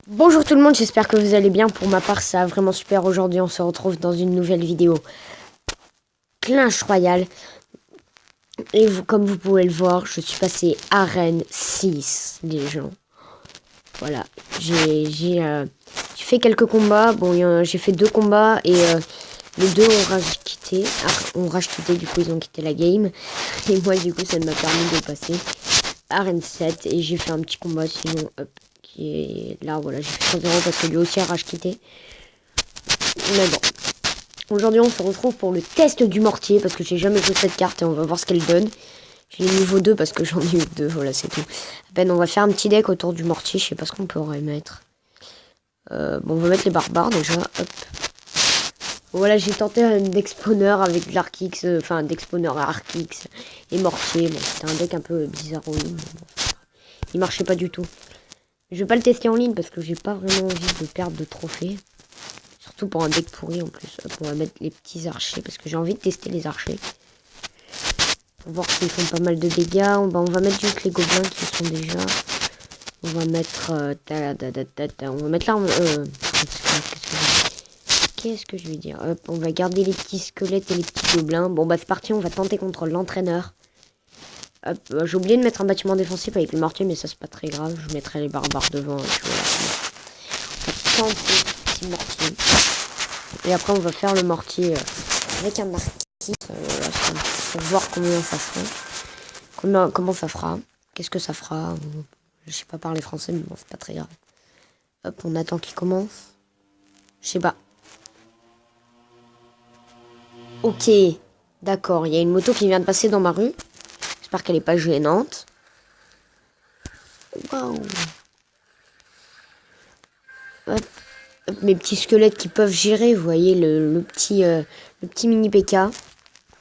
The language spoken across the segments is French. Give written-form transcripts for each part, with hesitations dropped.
Bonjour tout le monde, j'espère que vous allez bien. Pour ma part, ça va vraiment super. Aujourd'hui, on se retrouve dans une nouvelle vidéo Clash Royale. Et vous, comme vous pouvez le voir, je suis passé arène 6, les gens. Voilà, j'ai fait quelques combats. Bon, j'ai fait 2 combats et les 2 ont rage quitté. Du coup, ils ont quitté la game. Et moi, du coup, ça m'a permis de passer arène 7. Et j'ai fait un petit combat, sinon, hop, qui est là. Voilà, j'ai fait 3-0 parce que lui aussi a rage quitté. Mais bon. Aujourd'hui, on se retrouve pour le test du mortier parce que j'ai jamais joué cette carte et on va voir ce qu'elle donne. J'ai le niveau 2 parce que j'en ai eu 2, voilà, c'est tout. À peine, on va faire un petit deck autour du mortier, je sais pas ce qu'on pourrait mettre. Bon, on va mettre les barbares déjà, hop. Voilà, j'ai tenté un Dexponer avec de l'Arkix, enfin, Dexponer Arkix et mortier. Bon, c'était un deck un peu bizarroïde, mais bon, il marchait pas du tout. Je vais pas le tester en ligne parce que j'ai pas vraiment envie de perdre de trophées. Surtout pour un deck pourri en plus. Hop, on va mettre les petits archers parce que j'ai envie de tester les archers. Pour voir s'ils font pas mal de dégâts. On va mettre juste les gobelins qui sont déjà. On va mettre... on va mettre l'arme... Qu'est-ce que je vais dire? Hop, on va garder les petits squelettes et les petits gobelins. Bon bah c'est parti, on va tenter contre l'entraîneur. Hop, j'ai oublié de mettre un bâtiment défensif avec le mortier, mais ça c'est pas très grave. Je mettrai les barbares devant. Et puis voilà. On va tenter le petit mortier. Et après on va faire le mortier avec un marquis. Voilà, pour voir combien ça fera. Comment ça fera. Qu'est-ce que ça fera. Je sais pas parler français, mais bon, c'est pas très grave. Hop, on attend qu'il commence. Je sais pas. Ok, d'accord. Il y a une moto qui vient de passer dans ma rue. J'espère qu'elle est pas gênante. Waouh. Hop. Hop, mes petits squelettes qui peuvent gérer. Vous voyez le petit mini PK. On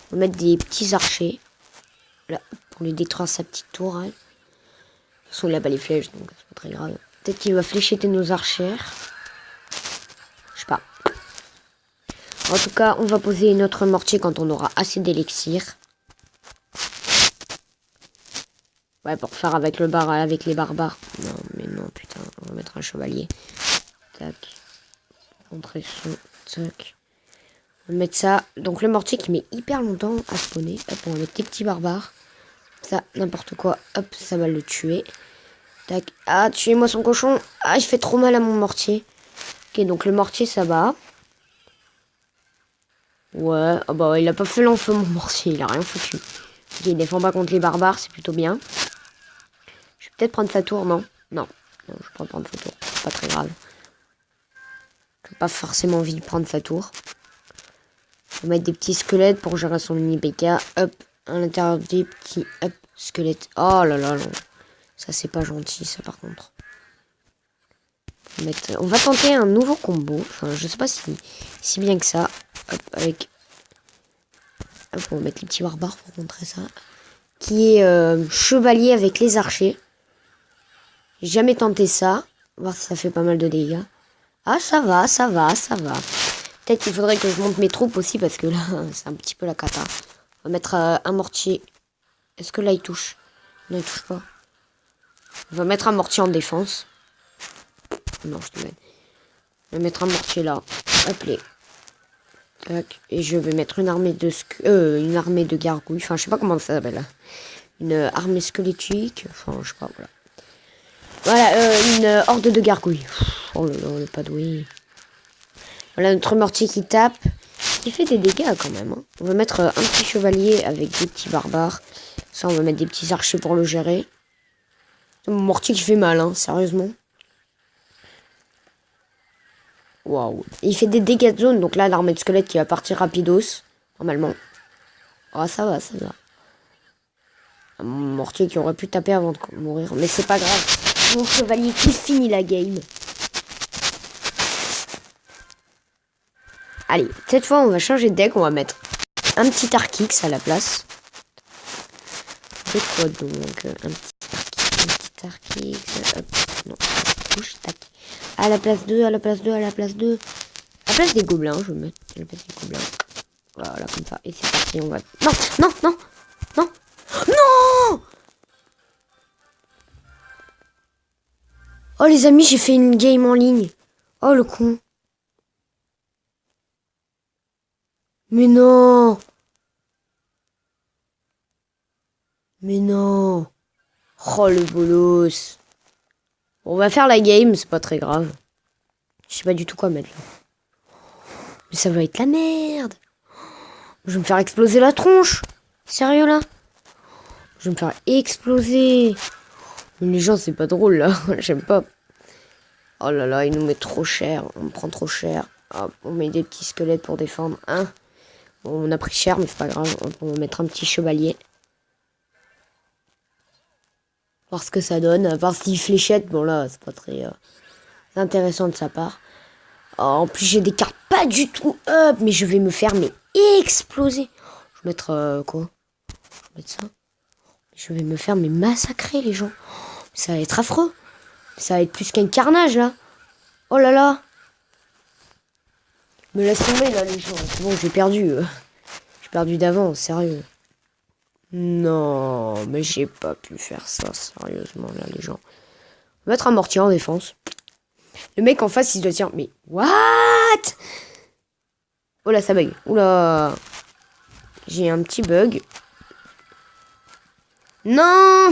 va mettre des petits archers. Là, pour lui détruire sa petite tour. Hein. De toute façon, il a pas les flèches, donc c'est pas très grave. Peut-être qu'il va flécheter nos archères. Je sais pas. En tout cas, on va poser notre mortier quand on aura assez d'élixir. Ouais, pour faire avec avec les barbares. Non, mais non, putain. On va mettre un chevalier. Tac. Montrer son. Tac. On va mettre ça. Donc le mortier qui met hyper longtemps à spawner. Hop, on va mettre des petits barbares. Ça, n'importe quoi. Hop, ça va le tuer. Tac. Ah, tuez-moi son cochon. Ah, il fait trop mal à mon mortier. Ok, donc le mortier, ça va. Ouais, ah bah il a pas fait l'enfeu mon mortier, il a rien foutu. Ok, il défend pas contre les barbares, c'est plutôt bien. Je vais peut-être prendre sa tour, non? Non, je vais pas prendre sa tour, c'est pas très grave. J'ai pas forcément envie de prendre sa tour. On va mettre des petits squelettes pour gérer son mini PK. Hop, à l'intérieur des petits squelettes. Oh là là là. Ça c'est pas gentil ça par contre. On va tenter un nouveau combo. Enfin, je sais pas si bien que ça. Hop, avec... Hop, on va mettre les petits barbares pour montrer ça. Qui est chevalier avec les archers. J'ai jamais tenté ça. On va voir si ça fait pas mal de dégâts. Ah, ça va, ça va, ça va. Peut-être qu'il faudrait que je monte mes troupes aussi parce que là, c'est un petit peu la cata. On va mettre un mortier. Est-ce que là, il touche? Non, il touche pas. On va mettre un mortier en défense. Non, je te mets. On va mettre un mortier là. Hop, les. Tac. Et je vais mettre une armée de gargouilles. Enfin, je sais pas comment ça s'appelle. Une armée squelettique. Enfin, je sais pas, voilà. Voilà, une horde de gargouilles. Oh là là, on est pas doué. Voilà notre mortier qui tape. Il fait des dégâts quand même. Hein. On va mettre un petit chevalier avec des petits barbares. Ça, on va mettre des petits archers pour le gérer. C'est mon mortier qui fait mal, hein, sérieusement. Waouh. Il fait des dégâts de zone. Donc là, l'armée de squelette qui va partir rapidos. Normalement. Oh, ça va, ça va. Un mortier qui aurait pu taper avant de mourir. Mais c'est pas grave. Mon chevalier qui finit la game. Allez, cette fois, on va changer de deck. On va mettre un petit Arkix à la place. De quoi donc? Un petit Arkix. Hop, non, touche, tac. À la place 2, à la place 2, à la place 2. À la place des gobelins, je vais mettre à la place des gobelins. Voilà, comme ça. Et c'est parti, on va... Non, non, non, non, non! Oh les amis, j'ai fait une game en ligne. Oh le con. Mais non. Mais non. Oh le bolos. On va faire la game, c'est pas très grave. Je sais pas du tout quoi mettre là. Mais ça va être la merde. Je vais me faire exploser la tronche. Sérieux là? Je vais me faire exploser. Mais les gens, c'est pas drôle là. J'aime pas. Oh là là, ils nous mettent trop cher. On me prend trop cher. Hop, on met des petits squelettes pour défendre. Hein? Bon, on a pris cher, mais c'est pas grave. On va mettre un petit chevalier. Voir ce que ça donne. À part s'il fléchette. Bon là, c'est pas très intéressant de sa part. Oh, en plus, j'ai des cartes pas du tout up. Mais je vais me faire exploser. Je vais mettre quoi? Je vais mettre ça. Je vais me faire massacrer les gens. Ça va être affreux. Ça va être plus qu'un carnage là. Oh là là. Me laisse tomber là les gens. C'est bon, j'ai perdu. J'ai perdu d'avance, sérieux. Non, mais j'ai pas pu faire ça, sérieusement là les gens. On va mettre un mortier en défense. Le mec en face il doit dire mais what? Oh là ça bug. Oula. J'ai un petit bug. Non.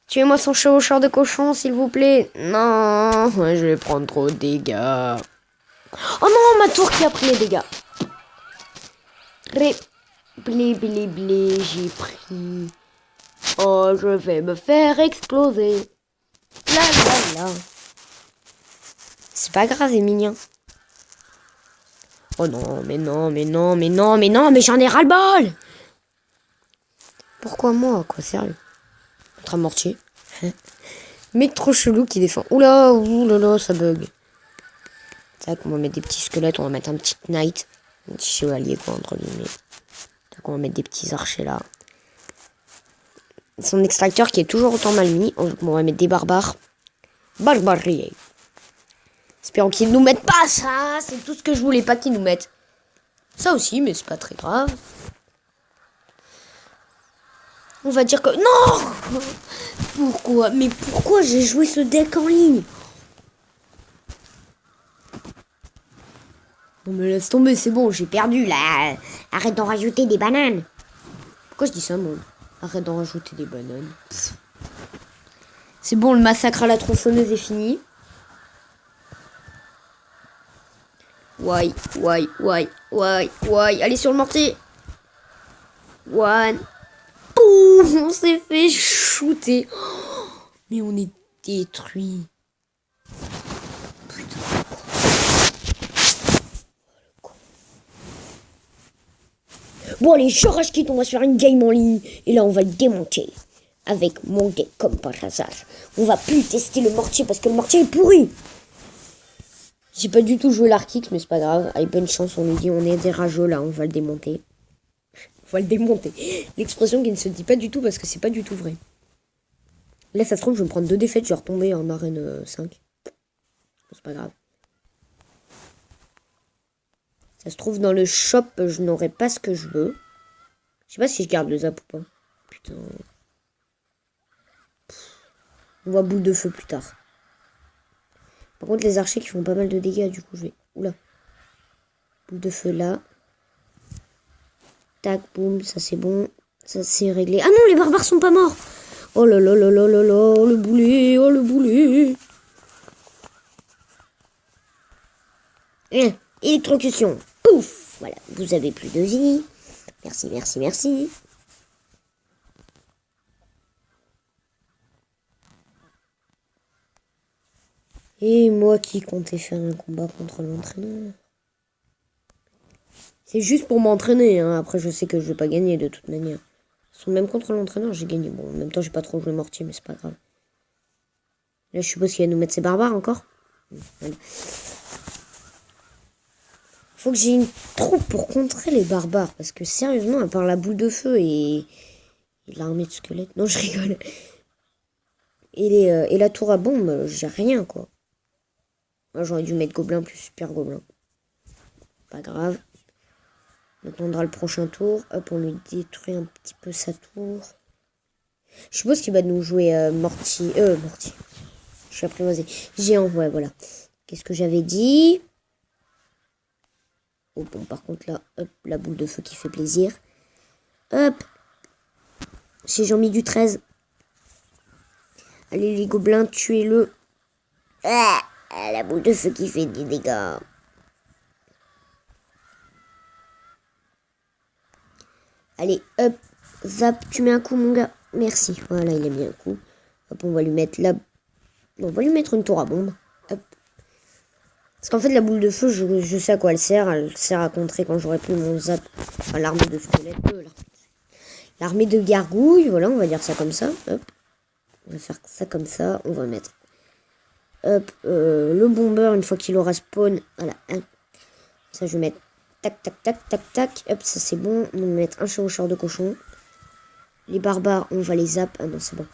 Tuez-moi son chevaucheur de cochon, s'il vous plaît. Non, je vais prendre trop de dégâts. Oh non, ma tour qui a pris les dégâts. Blé, j'ai pris. Oh, je vais me faire exploser. La la la. C'est pas grave, Emilien. Oh non, mais non, mais non, mais non, mais non, mais j'en ai ras-le-bol. Pourquoi moi, quoi, sérieux? Un mortier. Mec trop chelou qui défend. Oula, ça bug. Tac, on va mettre des petits squelettes, on va mettre un petit knight. Un petit chevalier, quoi, entre guillemets. Tac, on va mettre des petits archers là. Son extracteur qui est toujours autant mal mis. On va mettre des barbares. Barbariés. Espérons qu'ils ne nous mettent pas ça. C'est tout ce que je voulais pas qu'ils nous mettent. Ça aussi, mais c'est pas très grave. On va dire que... Non! Pourquoi? Mais pourquoi j'ai joué ce deck en ligne? On me laisse tomber, c'est bon, j'ai perdu là. Arrête d'en rajouter des bananes. Pourquoi je dis ça, moi? Arrête d'en rajouter des bananes. C'est bon, le massacre à la tronçonneuse est fini. Why. Allez sur le mortier. One. Boum, on s'est fait shooter. Oh, mais on est détruit. Putain. Bon allez, je rage quitte, on va se faire une game en ligne. Et là on va le démonter. Avec mon deck comme par hasard. On va plus tester le mortier parce que le mortier est pourri. J'ai pas du tout joué l'Arkix, mais c'est pas grave. Avec bonne chance, on lui dit on est des rageux là, on va le démonter. On va le démonter. L'expression qui ne se dit pas du tout parce que c'est pas du tout vrai. Là, ça se trouve, je vais me prendre 2 défaites, je vais retomber en arène 5. C'est pas grave. Ça se trouve, dans le shop, je n'aurai pas ce que je veux. Je sais pas si je garde le zap ou pas. Putain. On voit boule de feu plus tard. Par contre, les archers qui font pas mal de dégâts, du coup, je vais... Oula. Boule de feu là. Tac, boum, ça c'est bon. Ça c'est réglé. Ah non, les barbares sont pas morts. Oh là là là là là là, le boulet, oh le boulet. Électrocution. Pouf. Voilà, vous avez plus de vie. Merci. Et moi qui comptais faire un combat contre l'entraîneur. C'est juste pour m'entraîner, hein. Après je sais que je vais pas gagner de toute manière. Même contre l'entraîneur, j'ai gagné. Bon, en même temps, j'ai pas trop joué mortier, mais c'est pas grave. Là, je suppose qu'il va nous mettre ses barbares encore. Voilà. Faut que j'ai une troupe pour contrer les barbares. Parce que sérieusement, à part la boule de feu et l'armée de squelettes. Non, je rigole. Et la tour à bombe, j'ai rien, quoi. Moi, j'aurais dû mettre gobelin plus super gobelin. Pas grave. On attendra le prochain tour. Hop, on lui détruit un petit peu sa tour. Je suppose qu'il va nous jouer mortier. Je suis apprivoisé. Géant, ouais, voilà. Qu'est-ce que j'avais dit? Oh, bon, par contre, là, hop, la boule de feu qui fait plaisir. Hop. J'ai mis du 13. Allez, les gobelins, tuez-le. Ah, la boule de feu qui fait des dégâts. Allez, hop. Zap, tu mets un coup, mon gars. Merci. Voilà, il a mis un coup. Hop, on va lui mettre la... Non, on va lui mettre une tour à bombe. Hop. Parce qu'en fait, la boule de feu, je sais à quoi elle sert. Elle sert à contrer quand j'aurai plus mon zap. Enfin, l'armée de squelettes. L'armée de gargouilles. Voilà, on va dire ça comme ça. Hop. On va faire ça comme ça. On va mettre... Hop. Le bomber, une fois qu'il aura spawn. Voilà. Hop. Ça, je vais mettre... Tac, tac, tac, tac, tac. Hop, ça c'est bon. On va mettre un chevaucheur de cochon. Les barbares, on va les zap. Ah non, c'est bon.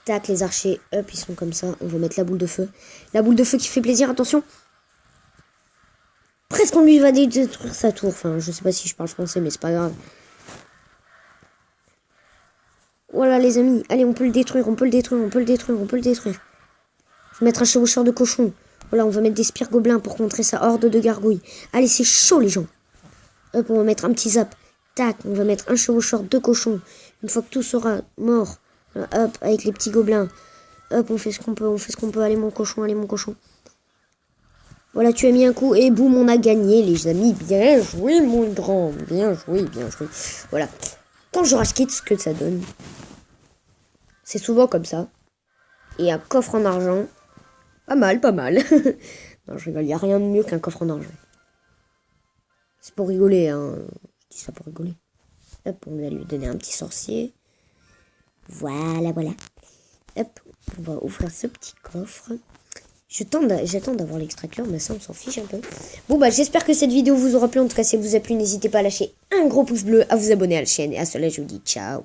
Tac, les archers, hop, ils sont comme ça. On va mettre la boule de feu. La boule de feu qui fait plaisir, attention. Presque on lui va détruire sa tour. Enfin, je sais pas si je parle français, mais c'est pas grave. Voilà, les amis. Allez, on peut le détruire, on peut le détruire, on peut le détruire, on peut le détruire. Je vais mettre un chevaucheur de cochon. Voilà, on va mettre des spires gobelins pour contrer sa horde de gargouilles. Allez, c'est chaud, les gens. Hop, on va mettre un petit zap. Tac, on va mettre un chevaucheur de cochon. Une fois que tout sera mort, hop, avec les petits gobelins. Hop, on fait ce qu'on peut, on fait ce qu'on peut. Allez, mon cochon, allez, mon cochon. Voilà, tu as mis un coup et boum, on a gagné, les amis. Bien joué, mon grand. Bien joué, bien joué. Voilà. Quand je rage ce que ça donne, c'est souvent comme ça. Et un coffre en argent. Pas mal, pas mal. Non, je rigole, il n'y a rien de mieux qu'un coffre en argent. C'est pour rigoler, hein. Je dis ça pour rigoler. Hop, on va lui donner un petit sorcier. Voilà, voilà. Hop, on va ouvrir ce petit coffre. J'attends d'avoir l'extracteur, mais ça, on s'en fiche un peu. Bon, bah, j'espère que cette vidéo vous aura plu. En tout cas, si elle vous a plu, n'hésitez pas à lâcher un gros pouce bleu, à vous abonner à la chaîne. Et à cela, je vous dis ciao.